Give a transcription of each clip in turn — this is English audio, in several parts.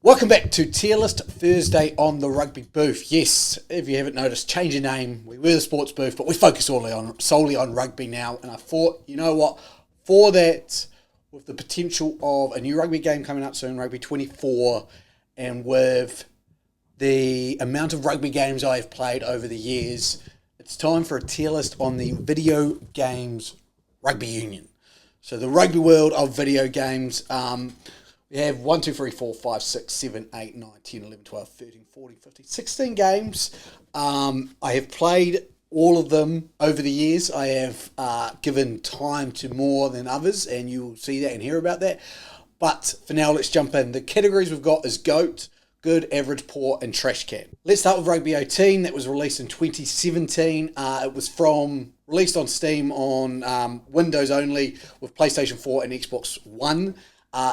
Welcome back to Tier List Thursday on the Rugby Booth. Yes, if you haven't noticed, change your name. We were the Sports Booth, but we focus solely on rugby now. And I thought, you know what, for that, with the potential of a new rugby game coming up soon, Rugby 24, and with the amount of rugby games I have played over the years, it's time for a tier list on the video games rugby union. So the rugby world of video games. We have 1, 2, 3, 4, 5, 6, 7, 8, 9, 10, 11, 12, 13, 14, 15, 16 games. I have played all of them over the years. I have given time to more than others, and you will see that and hear about that. But for now, let's jump in. The categories we've got is GOAT, Good, Average, Poor, and Trash Can. Let's start with Rugby 18. That was released in 2017. It was released on Steam on Windows only with PlayStation 4 and Xbox One.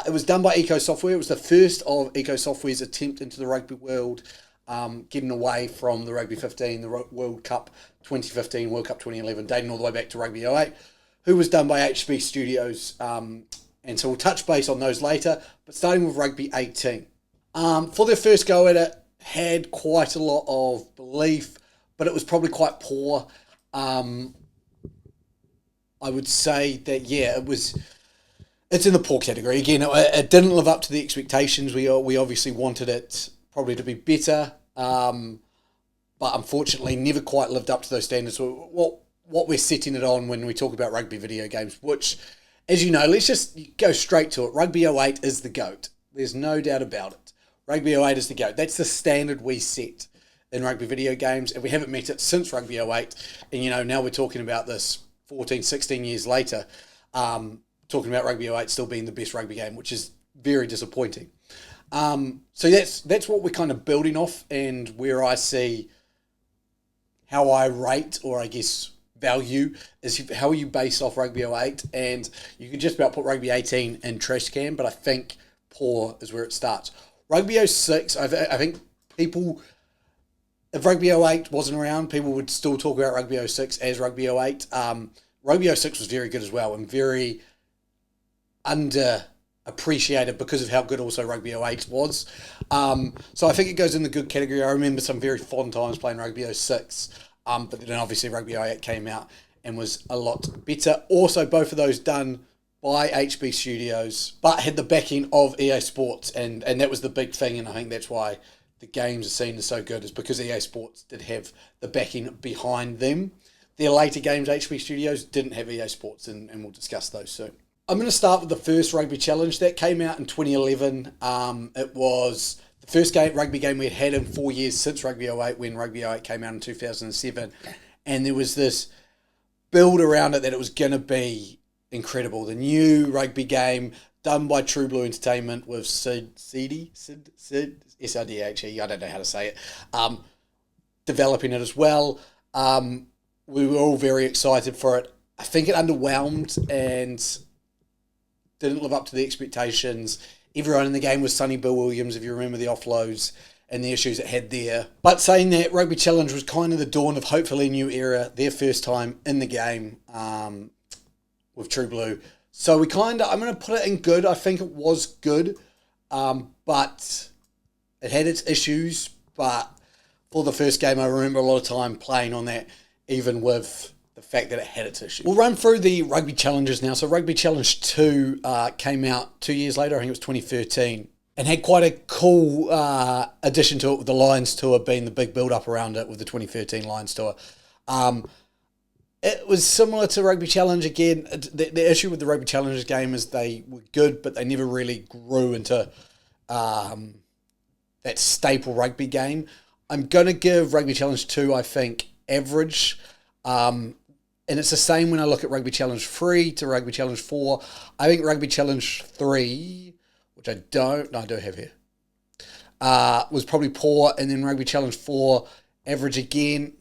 It was done by Eco Software. It was the first of Eco Software's attempt into the rugby world, getting away from the Rugby 15, the World Cup 2015, World Cup 2011, dating all the way back to Rugby 08, who was done by HB Studios. And so we'll touch base on those later, but starting with Rugby 18. For their first go at it, had quite a lot of belief, but it was probably quite poor. I would say that, yeah, it's in the poor category. Again, it didn't live up to the expectations. We obviously wanted it probably to be better, but unfortunately never quite lived up to those standards. What we're setting it on when we talk about rugby video games, which, as you know, let's just go straight to it. Rugby 08 is the GOAT. There's no doubt about it. Rugby 08 is the GOAT. That's the standard we set in rugby video games, and we haven't met it since Rugby 08. And, now we're talking about this 14, 16 years later, talking about Rugby 08 still being the best rugby game, which is very disappointing. So that's what we're kind of building off, and where I see how I rate, or I guess value, is how you base off Rugby 08, and you can just about put Rugby 18 in trash can, but I think poor is where it starts. Rugby 06, I think people, if Rugby 08 wasn't around, people would still talk about Rugby 06 as Rugby 08. Rugby 06 was very good as well, and very underappreciated because of how good also Rugby 08 was. So I think it goes in the good category. I remember some very fond times playing Rugby 06, but then obviously Rugby 08 came out and was a lot better. Also, both of those done by HB Studios, but had the backing of EA Sports, and that was the big thing, and I think that's why the games are seen as so good, is because EA Sports did have the backing behind them. Their later games, HB Studios, didn't have EA Sports, and we'll discuss those soon. I'm going to start with the first Rugby Challenge. That came out in 2011. It was the first rugby game we had in 4 years since Rugby 08, when Rugby 08 came out in 2007. And there was this build around it that it was going to be incredible. The new rugby game done by True Blue Entertainment with Sid, S-I-D-H-E, I don't know how to say it, developing it as well. We were all very excited for it. I think it underwhelmed and didn't live up to the expectations. Everyone in the game was Sonny Bill Williams, if you remember the offloads and the issues it had there. But saying that, Rugby Challenge was kind of the dawn of hopefully a new era, their first time in the game with True Blue. So I'm going to put it in good. I think it was good, but it had its issues. But for the first game, I remember a lot of time playing on that, even with the fact that it had its issues. We'll run through the Rugby Challenges now. So Rugby Challenge 2 came out 2 years later, I think it was 2013, and had quite a cool addition to it, with the Lions Tour being the big build-up around it with the 2013 Lions Tour. It was similar to Rugby Challenge again. The issue with the Rugby Challenge game is they were good, but they never really grew into that staple rugby game. I'm going to give Rugby Challenge 2, I think, average. And it's the same when I look at Rugby Challenge 3 to Rugby Challenge 4. I think Rugby Challenge 3, which I do have here, was probably poor. And then Rugby Challenge 4, average again.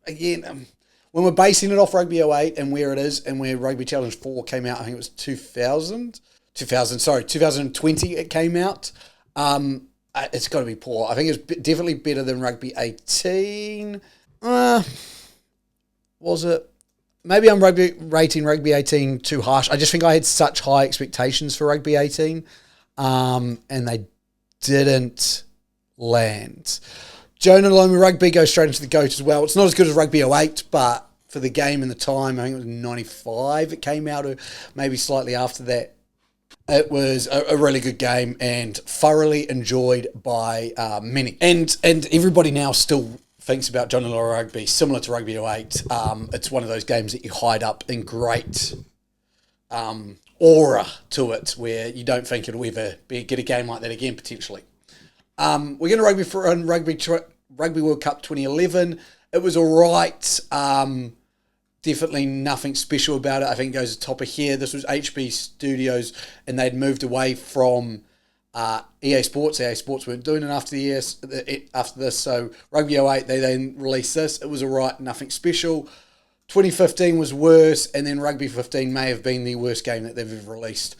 When we're basing it off Rugby 08 and where it is, and where Rugby Challenge 4 came out, I think it was 2020 it came out. It's got to be poor. I think it's definitely better than Rugby 18. Was it? Maybe I'm rating Rugby 18 too harsh. I just think I had such high expectations for Rugby 18, and they didn't land. Jonah Lomu Rugby goes straight into the GOAT as well. It's not as good as Rugby 08, but for the game and the time, I think it was 95 it came out, or maybe slightly after that. It was a really good game and thoroughly enjoyed by many. And everybody now still thinks about Jonah Lomu Rugby, similar to Rugby 08. It's one of those games that you hide up in great aura to it, where you don't think it'll ever get a game like that again, potentially. We're going to Rugby World Cup 2011. It was all right. Definitely nothing special about it. I think it goes to the top of here. This was HB Studios, and they'd moved away from EA Sports. EA Sports weren't doing it after this. So Rugby 08, they then released this. It was all right, nothing special. 2015 was worse, and then Rugby 15 may have been the worst game that they've ever released.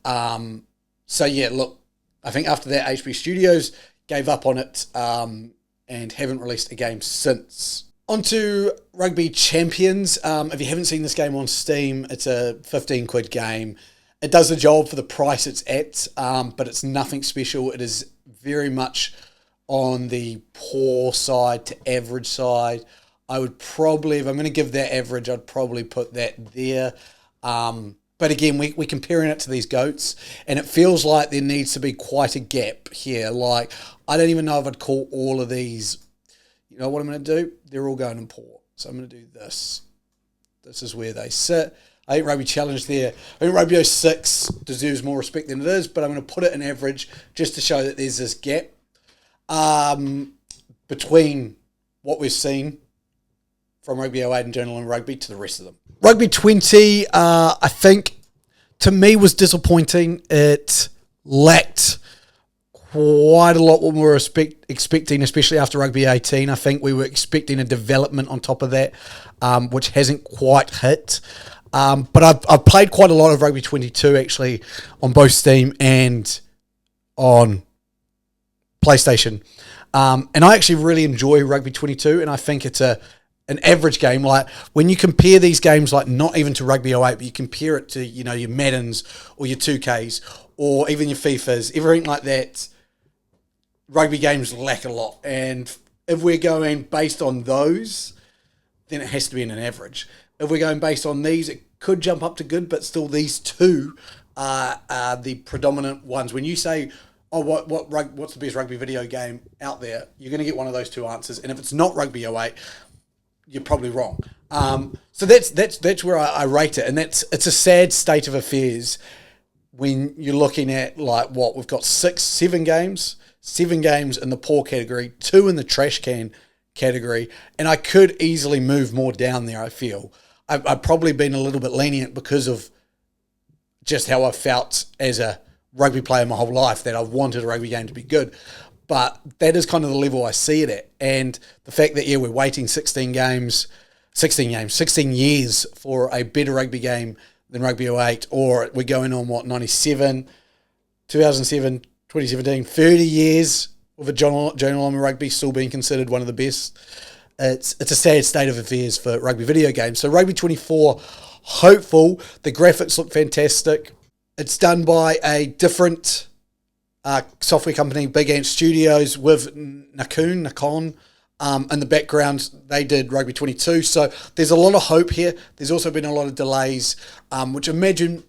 So yeah, look, I think after that, HB Studios gave up on it and haven't released a game since. On to Rugby Champions. If you haven't seen this game on Steam, it's a 15 quid game. It does the job for the price it's at, but it's nothing special. It is very much on the poor side to average side. I would probably, if I'm going to give that average, I'd probably put that there. But again, we're comparing it to these GOATs, and it feels like there needs to be quite a gap here. Like, I don't even know if I'd call all of these, you know what I'm going to do? They're all going in poor. So I'm going to do this. This is where they sit. I think Rugby Challenge there. I think Rugby 06 deserves more respect than it is, but I'm going to put it in average just to show that there's this gap between what we've seen from Rugby 08 and Jonah Lomu Rugby to the rest of them. Rugby 20, I think, to me, was disappointing. It lacked quite a lot what we were expecting, especially after Rugby 18. I think we were expecting a development on top of that, which hasn't quite hit. But I've played quite a lot of Rugby 22, actually, on both Steam and on PlayStation. And I actually really enjoy Rugby 22, and I think it's an average game. Like, when you compare these games, like, not even to Rugby 08, but you compare it to, you know, your Maddens or your 2Ks or even your FIFAs, everything like that, rugby games lack a lot. And if we're going based on those, then it has to be in an average. If we're going based on these, it could jump up to good, but still these two are the predominant ones. When you say, oh, what's the best rugby video game out there, you're going to get one of those two answers. And if it's not Rugby 08, you're probably wrong. So that's where I rate it, and it's a sad state of affairs when you're looking at, like, what we've got 7 games in the poor category, 2 in the trash can category, and I could easily move more down there. I feel I've probably been a little bit lenient because of just how I felt as a rugby player my whole life, that I wanted a rugby game to be good. But that is kind of the level I see it at. And the fact that, yeah, we're waiting 16 years for a better rugby game than Rugby 08, or we're going on, 97, 2007, 2017, 30 years with a Jonah Lomu Rugby still being considered one of the best. It's a sad state of affairs for rugby video games. So Rugby 24, hopeful. The graphics look fantastic. It's done by a different software company, Big Ant Studios, with Nakon in the background. They did Rugby 22, so there's a lot of hope here. There's also been a lot of delays, which I imagine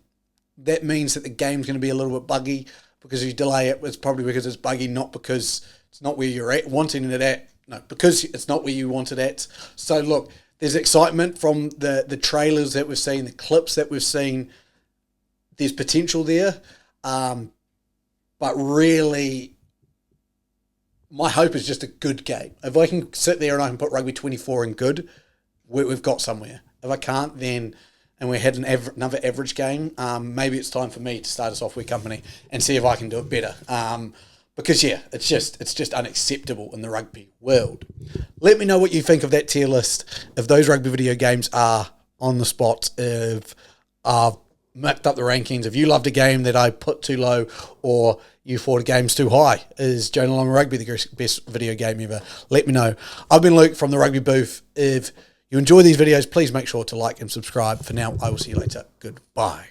that means that the game's going to be a little bit buggy, because if you delay it, it's probably because it's buggy, not because it's not where you're wanting it at. No, because it's not where you want it at. So look, there's excitement from the trailers that we've seen, the clips that we've seen. There's potential there. But really, my hope is just a good game. If I can sit there and I can put Rugby 24 in good, we've got somewhere. If I can't, then, and we had another average game, maybe it's time for me to start a software company and see if I can do it better. Because, yeah, it's just unacceptable in the rugby world. Let me know what you think of that tier list. If those rugby video games are on the spot, if I've mapped up the rankings, if you loved a game that I put too low, or you thought a game's too high, is Jonah Lomu Rugby the best video game ever? Let me know. I've been Luke from the Rugby Booth. If you enjoy these videos, please make sure to like and subscribe. For now, I will see you later. Goodbye.